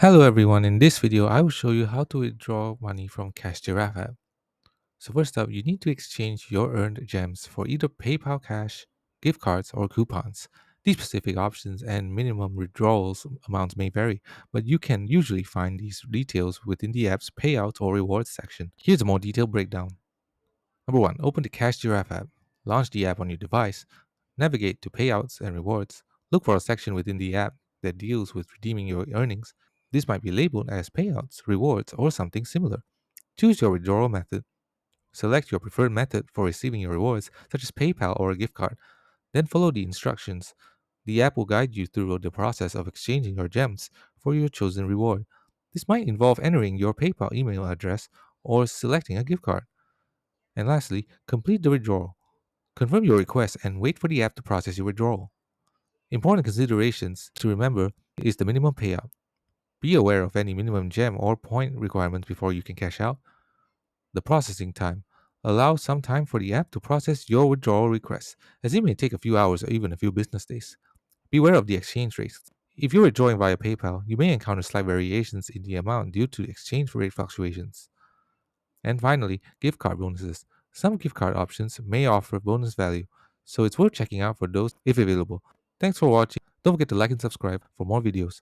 Hello everyone, in this video I will show you how to withdraw money from Cash Giraffe app. So first up, you need to exchange your earned gems for either PayPal Cash, gift cards, or coupons. These specific options and minimum withdrawals amounts may vary, but you can usually find these details within the app's payouts or rewards section. Here's a more detailed breakdown. Number 1. Open the Cash Giraffe app. Launch the app on your device. Navigate to Payouts and Rewards. Look for a section within the app that deals with redeeming your earnings. This might be labeled as payouts, rewards, or something similar. Choose your withdrawal method. Select your preferred method for receiving your rewards, such as PayPal or a gift card. Then follow the instructions. The app will guide you through the process of exchanging your gems for your chosen reward. This might involve entering your PayPal email address or selecting a gift card. And lastly, complete the withdrawal. Confirm your request and wait for the app to process your withdrawal. Important considerations to remember is the minimum payout. Be aware of any minimum gem or point requirements before you can cash out. The processing time. Allow some time for the app to process your withdrawal request, as it may take a few hours or even a few business days. Beware of the exchange rates. If you're withdrawing via PayPal, you may encounter slight variations in the amount due to exchange rate fluctuations. And finally, gift card bonuses. Some gift card options may offer bonus value, so it's worth checking out for those if available. Thanks for watching. Don't forget to like and subscribe for more videos.